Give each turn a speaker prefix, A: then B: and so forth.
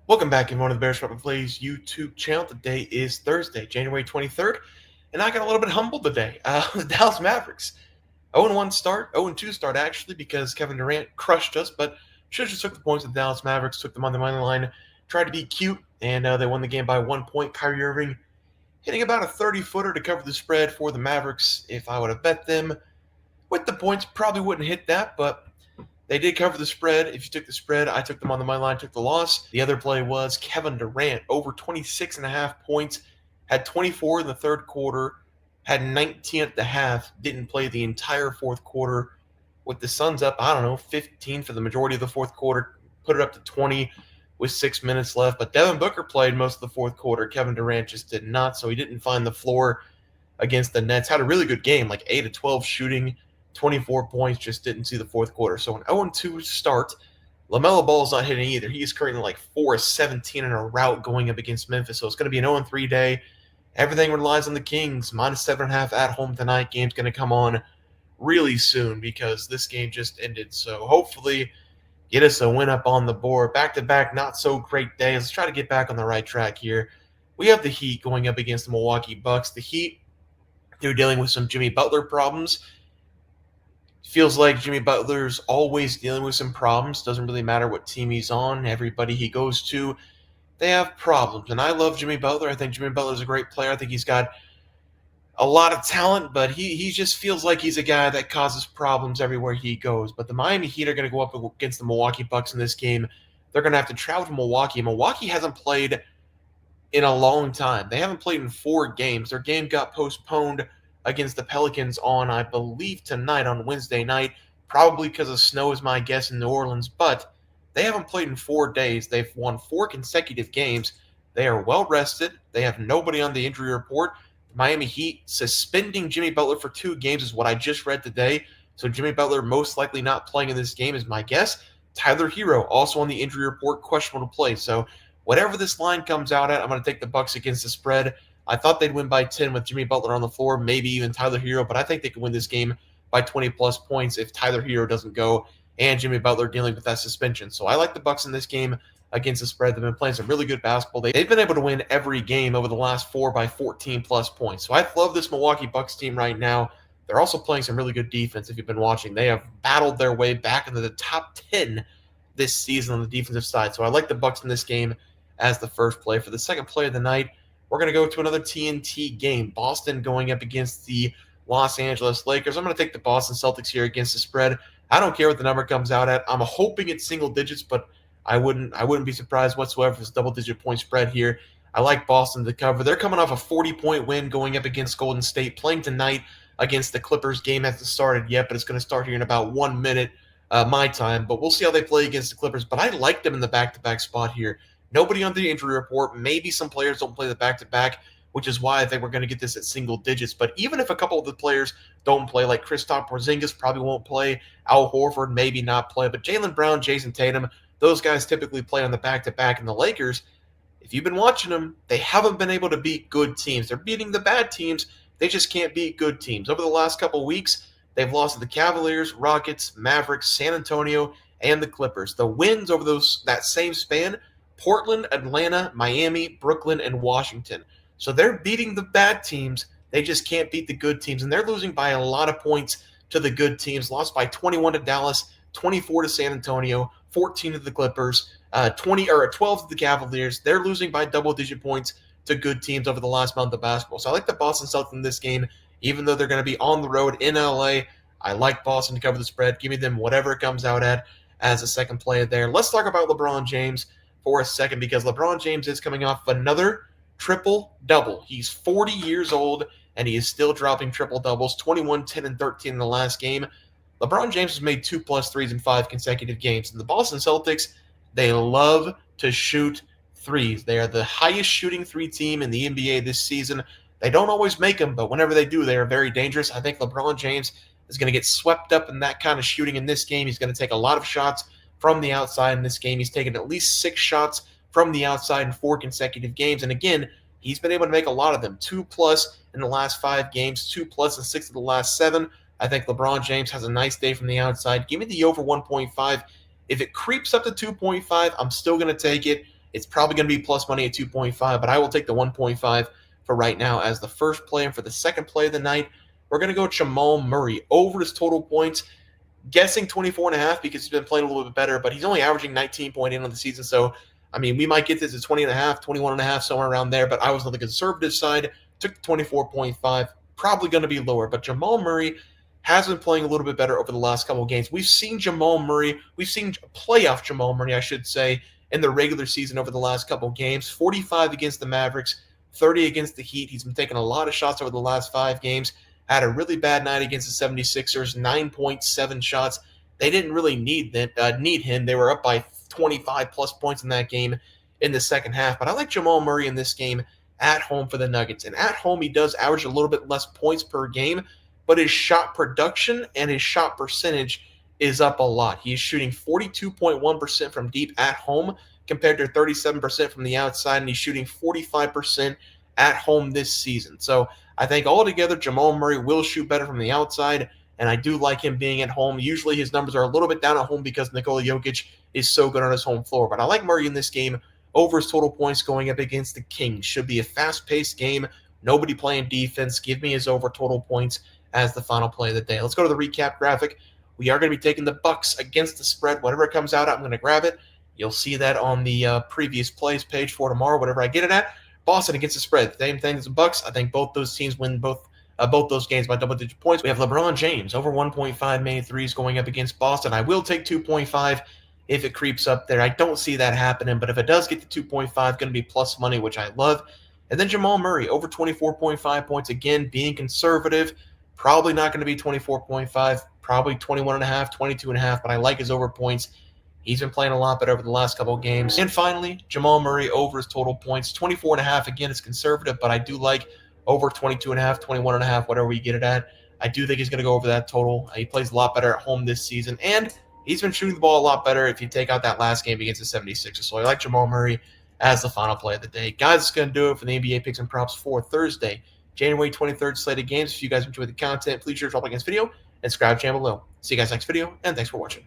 A: Welcome back, everyone, to the Bears Front Plays YouTube channel. Today is Thursday, January 23rd, and I got a little bit humbled today. The Dallas Mavericks, 0-1 start, 0-2 start, actually, because Kevin Durant crushed us, but should have just took the points of the Dallas Mavericks, took them on the money line, tried to be cute, and they won the game by 1 point. Kyrie Irving hitting about a 30-footer to cover the spread for the Mavericks. If I would have bet them with the points, probably wouldn't hit that, but they did cover the spread. If you took the spread, I took them on the money line, took the loss. The other play was Kevin Durant, over 26.5 points, had 24 in the third quarter, had 19 at the half, didn't play the entire fourth quarter. With the Suns up, 15 for the majority of the fourth quarter, put it up to 20 with 6 minutes left. But Devin Booker played most of the fourth quarter. Kevin Durant just did not, so he didn't find the floor against the Nets. Had a really good game, like 8 of 12 shooting, 24 points, just didn't see the fourth quarter. So an 0-2 start. LaMelo Ball's not hitting either. He is currently like 4 of 17 in a rout going up against Memphis. So it's going to be an 0-3 day. Everything relies on the Kings. -7.5 at home tonight. Game's going to come on really soon because this game just ended. So hopefully get us a win up on the board. Back-to-back not so great days. Let's try to get back on the right track here. We have the Heat going up against the Milwaukee Bucks. The Heat, they're dealing with some Jimmy Butler problems. Feels like Jimmy Butler's always dealing with some problems. Doesn't really matter what team he's on. Everybody he goes to, they have problems. And I love Jimmy Butler. I think Jimmy Butler's a great player. I think he's got a lot of talent, but he just feels like he's a guy that causes problems everywhere he goes. But the Miami Heat are going to go up against the Milwaukee Bucks in this game. They're going to have to travel to Milwaukee. Milwaukee hasn't played in a long time. They haven't played in 4 games. Their game got postponed against the Pelicans on, I believe, tonight on Wednesday night, probably because of snow is my guess in New Orleans, but they haven't played in 4 days. They've won 4 consecutive games. They are well rested. They have nobody on the injury report. The Miami Heat suspending Jimmy Butler for 2 games is what I just read today. So Jimmy Butler most likely not playing in this game is my guess. Tyler Hero also on the injury report, questionable to play. So whatever this line comes out at, I'm going to take the Bucks against the spread. I thought they'd win by 10 with Jimmy Butler on the floor, maybe even Tyler Hero, but I think they can win this game by 20-plus points if Tyler Hero doesn't go and Jimmy Butler dealing with that suspension. So I like the Bucks in this game against the spread. They've been playing some really good basketball. They've been able to win every game over the last 4 by 14-plus points. So I love this Milwaukee Bucks team right now. They're also playing some really good defense if you've been watching. They have battled their way back into the top 10 this season on the defensive side. So I like the Bucks in this game as the first play. For the second play of the night, we're going to go to another TNT game. Boston going up against the Los Angeles Lakers. I'm going to take the Boston Celtics here against the spread. I don't care what the number comes out at. I'm hoping it's single digits, but I wouldn't be surprised whatsoever if it's double-digit point spread here. I like Boston to cover. They're coming off a 40-point win going up against Golden State, playing tonight against the Clippers. Game hasn't started yet, but it's going to start here in about 1 minute my time. But we'll see how they play against the Clippers. But I like them in the back-to-back spot here. Nobody on the injury report. Maybe some players don't play the back-to-back, which is why I think we're going to get this at single digits. But even if a couple of the players don't play, like Kristaps Porzingis probably won't play, Al Horford maybe not play, but Jaylen Brown, Jason Tatum, those guys typically play on the back-to-back. And the Lakers, if you've been watching them, they haven't been able to beat good teams. They're beating the bad teams. They just can't beat good teams. Over the last couple of weeks, they've lost to the Cavaliers, Rockets, Mavericks, San Antonio, and the Clippers. The wins over that same span, Portland, Atlanta, Miami, Brooklyn, and Washington. So they're beating the bad teams. They just can't beat the good teams. And they're losing by a lot of points to the good teams. Lost by 21 to Dallas, 24 to San Antonio, 14 to the Clippers, 12 to the Cavaliers. They're losing by double-digit points to good teams over the last month of basketball. So I like the Boston Celtics in this game, even though they're going to be on the road in LA. I like Boston to cover the spread. Give me them whatever it comes out at as a second play there. Let's talk about LeBron James for a second, because LeBron James is coming off another triple-double. He's 40 years old, and he is still dropping triple-doubles, 21, 10, and 13 in the last game. LeBron James has made 2+ threes in 5 consecutive games. And the Boston Celtics, they love to shoot threes. They are the highest shooting 3 team in the NBA this season. They don't always make them, but whenever they do, they are very dangerous. I think LeBron James is going to get swept up in that kind of shooting in this game. He's going to take a lot of shots from the outside in this game. He's taken at least 6 shots from the outside in 4 consecutive games. And again, he's been able to make a lot of them. 2+ in the last 5 games, 2+ in 6 of the last 7. I think LeBron James has a nice day from the outside. Give me the over 1.5. If it creeps up to 2.5, I'm still going to take it. It's probably going to be plus money at 2.5, but I will take the 1.5 for right now as the first play. And for the second play of the night, we're going to go Jamal Murray over his total points. Guessing 24.5 because he's been playing a little bit better, but he's only averaging 19.8 on the season. So, I mean, we might get this at 20.5, 21.5, somewhere around there, but I was on the conservative side, took the 24.5, probably going to be lower. But Jamal Murray has been playing a little bit better over the last couple of games. We've seen playoff Jamal Murray, I should say, in the regular season over the last couple of games. 45 against the Mavericks, 30 against the Heat. He's been taking a lot of shots over the last 5 games. Had a really bad night against the 76ers, 9.7 shots. They didn't really need him. They were up by 25-plus points in that game in the second half. But I like Jamal Murray in this game at home for the Nuggets. And at home, he does average a little bit less points per game, but his shot production and his shot percentage is up a lot. He's shooting 42.1% from deep at home compared to 37% from the outside, and he's shooting 45% at home this season. So I think altogether Jamal Murray will shoot better from the outside, and I do like him being at home. Usually his numbers are a little bit down at home because Nikola Jokic is so good on his home floor, but I like Murray in this game over his total points going up against the Kings. Should be a fast-paced game, nobody playing defense. Give me his over total points as the final play of the day. Let's go to the recap graphic. We are going to be taking the Bucks against the spread. Whatever it comes out, I'm going to grab it. You'll see that on the previous plays page for tomorrow, whatever I get it at. Boston against the spread. Same thing as the Bucks. I think both those teams win both those games by double-digit points. We have LeBron James over 1.5 made threes going up against Boston. I will take 2.5 if it creeps up there. I don't see that happening, but if it does get to 2.5, going to be plus money, which I love. And then Jamal Murray over 24.5 points. Again, being conservative. Probably not going to be 24.5, probably 21.5, 22.5, but I like his over points. He's been playing a lot better over the last couple of games. And finally, Jamal Murray over his total points. 24.5, again, is conservative, but I do like over 22.5, 21.5, whatever we get it at. I do think he's going to go over that total. He plays a lot better at home this season, and he's been shooting the ball a lot better if you take out that last game against the 76ers. So I like Jamal Murray as the final play of the day. Guys, it's going to do it for the NBA picks and props for Thursday, January 23rd slated games. If you guys enjoyed the content, please share, drop a like on this video, and subscribe to the channel below. See you guys next video, and thanks for watching.